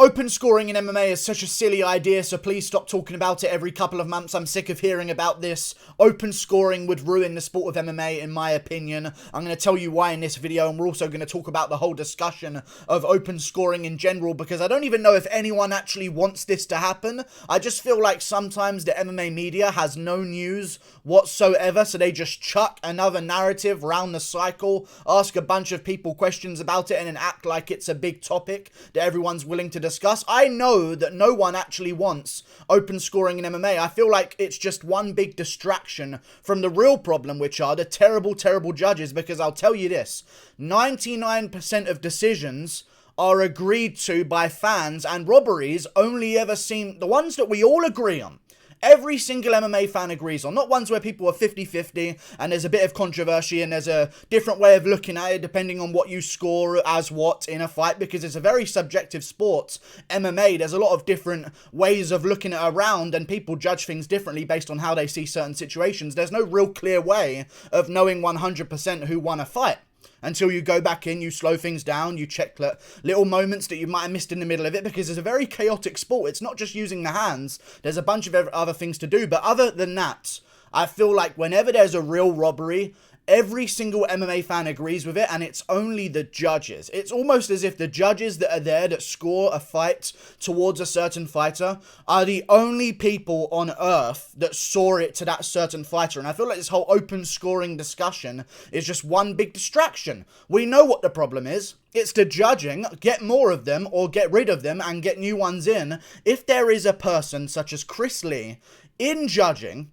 Open scoring in MMA is such a silly idea, so please stop talking about it every couple of months. I'm sick of hearing about this. Open scoring would ruin the sport of MMA, in my opinion. I'm going to tell you why in this video, and we're also going to talk about the whole discussion of open scoring in general, because I don't even know if anyone actually wants this to happen. I just feel like sometimes the MMA media has no news whatsoever, so they just chuck another narrative round the cycle, ask a bunch of people questions about it, and then act like it's a big topic that everyone's willing to discuss. I know that no one actually wants open scoring in MMA. I feel like it's just one big distraction from the real problem, which are the terrible, terrible judges, because I'll tell you this, 99% of decisions are agreed to by fans, and robberies only ever seem, the ones that we all agree on, every single MMA fan agrees on, not ones where people are 50-50 and there's a bit of controversy and there's a different way of looking at it depending on what you score as what in a fight, because it's a very subjective sport. MMA, there's a lot of different ways of looking at a round and people judge things differently based on how they see certain situations. There's no real clear way of knowing 100% who won a fight. Until you go back in, you slow things down, you check little moments that you might have missed in the middle of it, because it's a very chaotic sport. It's not just using the hands. There's a bunch of other things to do. But other than that, I feel like whenever there's a real robbery, every single MMA fan agrees with it, and it's only the judges. It's almost as if the judges that are there that score a fight towards a certain fighter are the only people on earth that saw it to that certain fighter. And I feel like this whole open scoring discussion is just one big distraction. We know what the problem is. It's the judging. Get more of them or get rid of them and get new ones in. If there is a person such as Chris Lee in judging,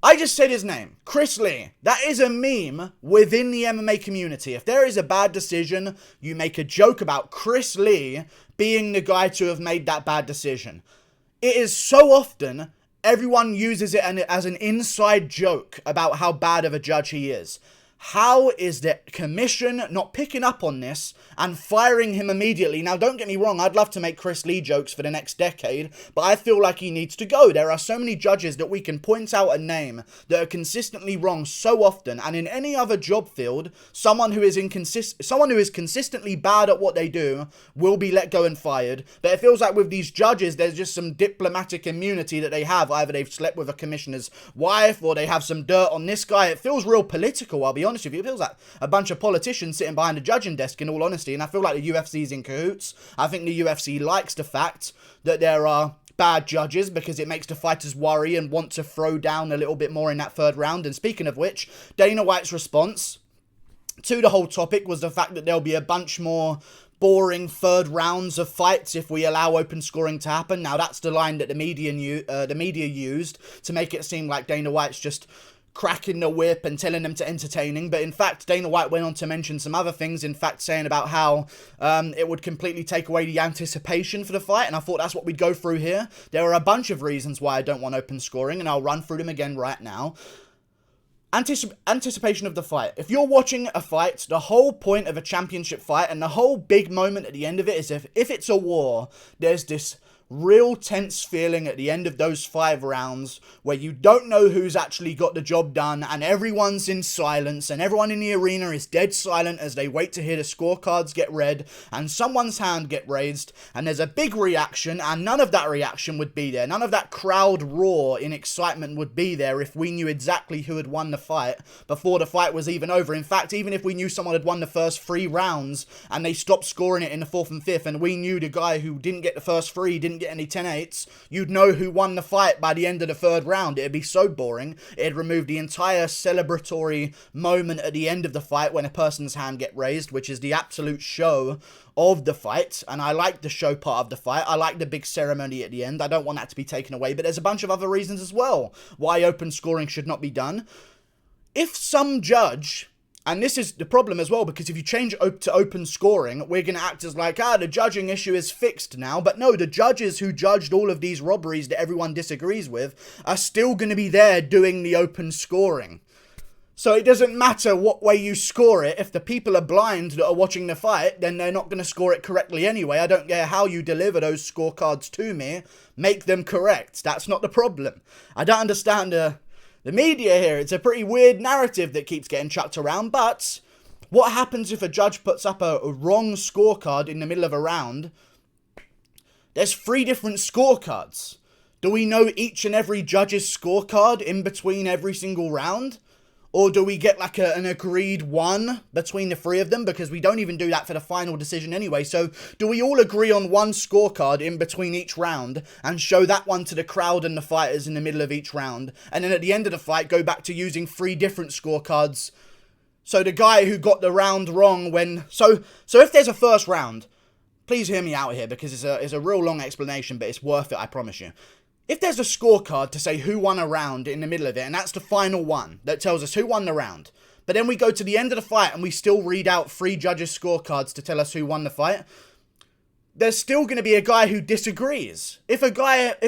I just said his name, Chris Lee. That is a meme within the MMA community. If there is a bad decision, you make a joke about Chris Lee being the guy to have made that bad decision. It is so often everyone uses it as an inside joke about how bad of a judge he is. How is the commission not picking up on this and firing him immediately? Now, don't get me wrong, I'd love to make Chris Lee jokes for the next decade, but I feel like he needs to go. There are so many judges that we can point out a name that are consistently wrong so often, and in any other job field, someone who is consistently bad at what they do will be let go and fired. But it feels like with these judges, there's just some diplomatic immunity that they have. Either they've slept with a commissioner's wife, or they have some dirt on this guy. It feels real political, I'll be honest with you. It feels like a bunch of politicians sitting behind a judging desk, in all honesty, and I feel like the UFC's in cahoots. I think the UFC likes the fact that there are bad judges, because it makes the fighters worry and want to throw down a little bit more in that third round. And speaking of which, Dana White's response to the whole topic was the fact that there'll be a bunch more boring third rounds of fights if we allow open scoring to happen. Now, that's the line that the media used to make it seem like Dana White's just cracking the whip and telling them to entertaining, but in fact Dana White went on to mention some other things, in fact saying about how it would completely take away the anticipation for the fight, and I thought that's what we'd go through here. There are a bunch of reasons why I don't want open scoring, and I'll run through them again right now. Anticipation of the fight. If you're watching a fight, the whole point of a championship fight and the whole big moment at the end of it is if it's a war, there's this real tense feeling at the end of those 5 rounds where you don't know who's actually got the job done, and everyone's in silence, and everyone in the arena is dead silent as they wait to hear the scorecards get read and someone's hand get raised, and there's a big reaction, and none of that reaction would be there. None of that crowd roar in excitement would be there if we knew exactly who had won the fight before the fight was even over. In fact, even if we knew someone had won the first 3 rounds and they stopped scoring it in the 4th and 5th, and we knew the guy who didn't get the first 3 didn't get any 10-8s, you'd know who won the fight by the end of the 3rd round. It'd be so boring. It'd remove the entire celebratory moment at the end of the fight when a person's hand get raised, which is the absolute show of the fight. And I like the show part of the fight. I like the big ceremony at the end. I don't want that to be taken away, but there's a bunch of other reasons as well why open scoring should not be done. If some judge, and this is the problem as well, because if you change to open scoring, we're going to act as like, the judging issue is fixed now. But no, the judges who judged all of these robberies that everyone disagrees with are still going to be there doing the open scoring. So it doesn't matter what way you score it. If the people are blind that are watching the fight, then they're not going to score it correctly anyway. I don't care how you deliver those scorecards to me. Make them correct. That's not the problem. I don't understand the media here. It's a pretty weird narrative that keeps getting chucked around, but what happens if a judge puts up a wrong scorecard in the middle of a round There's 3 different scorecards. Do we know each and every judge's scorecard in between every single round? Or do we get like an agreed one between the 3 of them? Because we don't even do that for the final decision anyway. So do we all agree on one scorecard in between each round and show that one to the crowd and the fighters in the middle of each round? And then at the end of the fight, go back to using 3 different scorecards. So the guy who got the round wrong when... So if there's a first round, please hear me out here because it's a real long explanation, but it's worth it, I promise you. If there's a scorecard to say who won a round in the middle of it, and that's the final one that tells us who won the round, but then we go to the end of the fight and we still read out 3 judges' scorecards to tell us who won the fight, there's still going to be a guy who disagrees. If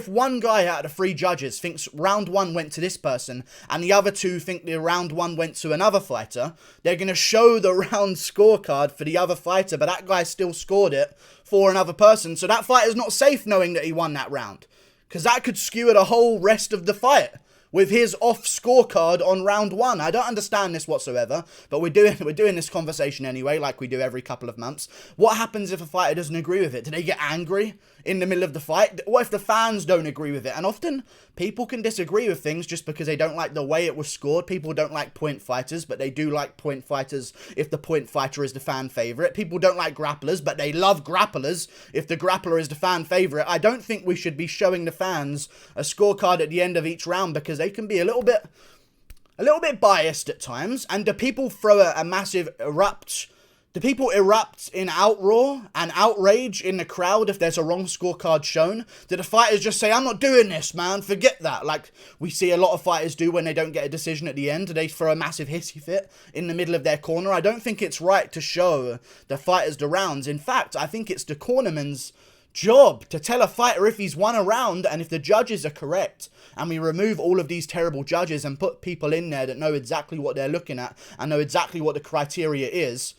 one guy out of the 3 judges thinks round 1 went to this person and the other 2 think the round 1 went to another fighter, they're going to show the round scorecard for the other fighter, but that guy still scored it for another person, so that fighter's not safe knowing that he won that round. Because that could skewer the whole rest of the fight with his off scorecard on round 1. I don't understand this whatsoever, but we're doing this conversation anyway, like we do every couple of months. What happens if a fighter doesn't agree with it? Do they get angry in the middle of the fight? What if the fans don't agree with it? And often people can disagree with things just because they don't like the way it was scored. People don't like point fighters, but they do like point fighters if the point fighter is the fan favorite. People don't like grapplers, but they love grapplers if the grappler is the fan favorite. I don't think we should be showing the fans a scorecard at the end of each round because they can be a little bit biased at times. And do people throw a massive erupt? Do people erupt in outroar and outrage in the crowd if there's a wrong scorecard shown? Do the fighters just say, I'm not doing this, man, forget that? Like we see a lot of fighters do when they don't get a decision at the end. Do they throw a massive hissy fit in the middle of their corner? I don't think it's right to show the fighters the rounds. In fact, I think it's the cornerman's job to tell a fighter if he's won a round, and if the judges are correct and we remove all of these terrible judges and put people in there that know exactly what they're looking at and know exactly what the criteria is,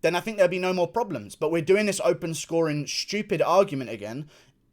then I think there'll be no more problems. But we're doing this open scoring stupid argument again.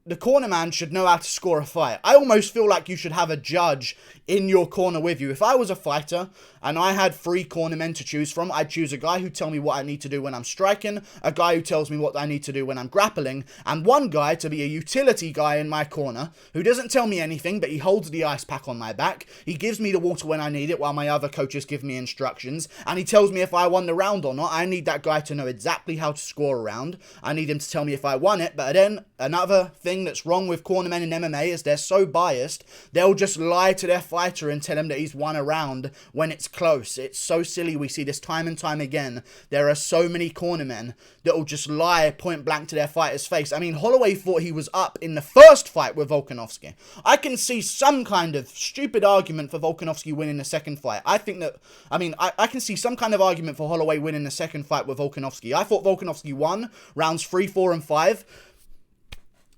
The corner man should know how to score a fight. I almost feel like you should have a judge in your corner with you. If I was a fighter and I had 3 cornermen to choose from, I'd choose a guy who tells me what I need to do when I'm striking, a guy who tells me what I need to do when I'm grappling, and one guy to be a utility guy in my corner who doesn't tell me anything, but he holds the ice pack on my back. He gives me the water when I need it while my other coaches give me instructions, and he tells me if I won the round or not. I need that guy to know exactly how to score a round. I need him to tell me if I won it. But then another thing that's wrong with cornermen in MMA is they're so biased, they'll just lie to their fighter and tell him that he's won a round when it's close. It's so silly. We see this time and time again. There are so many cornermen that will just lie point blank to their fighter's face. I mean, Holloway thought he was up in the first fight with Volkanovski. I can see some kind of stupid argument for Volkanovski winning the second fight. I can see some kind of argument for Holloway winning the second fight with Volkanovski. I thought Volkanovski won rounds 3, 4, and 5.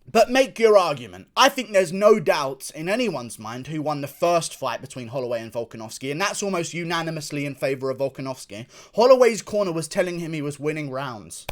But make your argument. I think there's no doubt in anyone's mind who won the first fight between Holloway and Volkanovski, and that's almost unanimously in favour of Volkanovski. Holloway's corner was telling him he was winning rounds.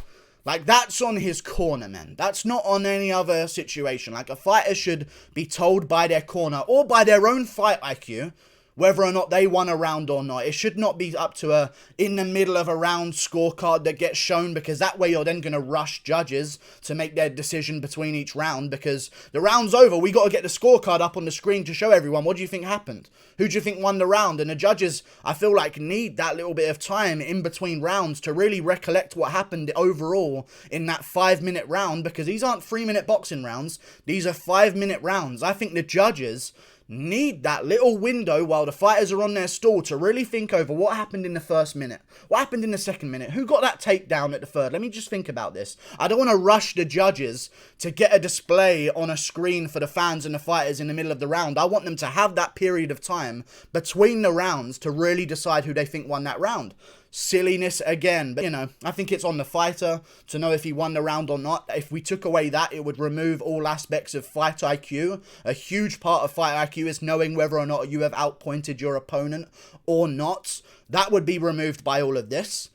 Like, that's on his corner, man. That's not on any other situation. Like, a fighter should be told by their corner or by their own fight IQ whether or not they won a round or not. It should not be up to a in the middle of a round scorecard that gets shown, because that way you're then going to rush judges to make their decision between each round, because the round's over. We got to get the scorecard up on the screen to show everyone what do you think happened. Who do you think won the round? And the judges, I feel like, need that little bit of time in between rounds to really recollect what happened overall in that 5-minute round, because these aren't 3-minute boxing rounds. These are 5-minute rounds. I think the judges need that little window while the fighters are on their stall to really think over what happened in the first minute, what happened in the second minute, who got that takedown at the third. Let me just think about this. I don't want to rush the judges to get a display on a screen for the fans and the fighters in the middle of the round. I want them to have that period of time between the rounds to really decide who they think won that round. Silliness again, but you know, I think it's on the fighter to know if he won the round or not. If we took away that, it would remove all aspects of fight IQ. A huge part of fight IQ is knowing whether or not you have outpointed your opponent or not. That would be removed by all of this.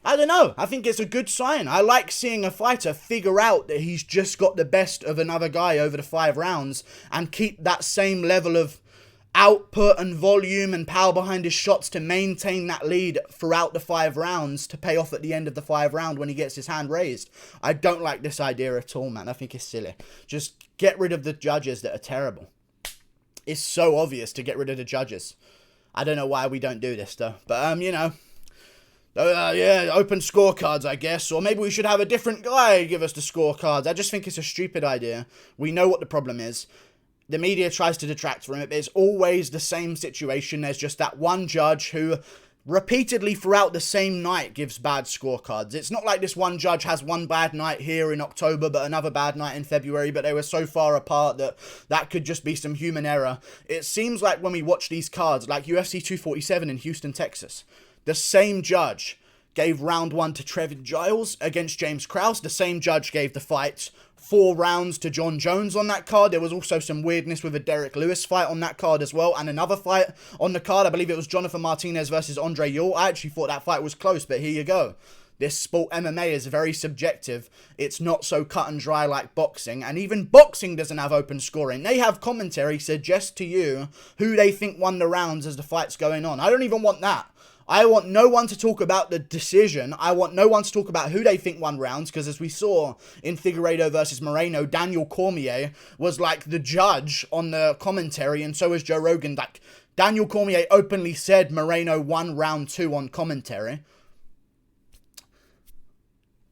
I don't know. I think it's a good sign. I like seeing a fighter figure out that he's just got the best of another guy over the 5 rounds and keep that same level of output and volume and power behind his shots to maintain that lead throughout the 5 rounds to pay off at the end of the 5 round when he gets his hand raised. I don't like this idea at all, man. I think it's silly. Just get rid of the judges that are terrible. It's so obvious to get rid of the judges. I don't know why we don't do this, though. But, you know, yeah, open scorecards, I guess. Or maybe we should have a different guy give us the scorecards. I just think it's a stupid idea. We know what the problem is. The media tries to detract from it, but it's always the same situation. There's just that one judge who repeatedly throughout the same night gives bad scorecards. It's not like this one judge has one bad night here in October, but another bad night in February, but they were so far apart that that could just be some human error. It seems like when we watch these cards, like UFC 247 in Houston, Texas, the same judge gave round 1 to Trevin Giles against James Krause. The same judge gave the fight 4 rounds to John Jones on that card. There was also some weirdness with a Derek Lewis fight on that card as well, and another fight on the card. I believe it was Jonathan Martinez versus Andre Ewell. I actually thought that fight was close, but here you go. This sport, MMA, is very subjective. It's not so cut and dry like boxing, and even boxing doesn't have open scoring. They have commentary suggest to you who they think won the rounds as the fight's going on. I don't even want that. I want no one to talk about the decision. I want no one to talk about who they think won rounds, because as we saw in Figueiredo versus Moreno, Daniel Cormier was like the judge on the commentary, and so was Joe Rogan. Like, Daniel Cormier openly said Moreno won round 2 on commentary.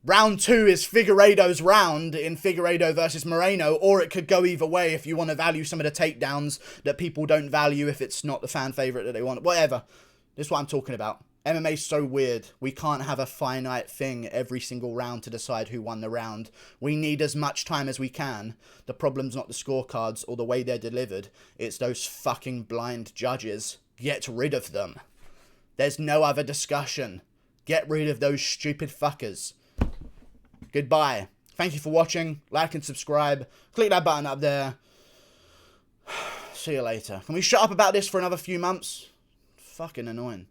Round 2 is Figueiredo's round in Figueiredo versus Moreno, or it could go either way if you want to value some of the takedowns that people don't value if it's not the fan favourite that they want. Whatever. This is what I'm talking about. MMA's so weird. We can't have a finite thing every single round to decide who won the round. We need as much time as we can. The problem's not the scorecards or the way they're delivered. It's those fucking blind judges. Get rid of them. There's no other discussion. Get rid of those stupid fuckers. Goodbye. Thank you for watching. Like and subscribe. Click that button up there. See you later. Can we shut up about this for another few months? Fucking annoying.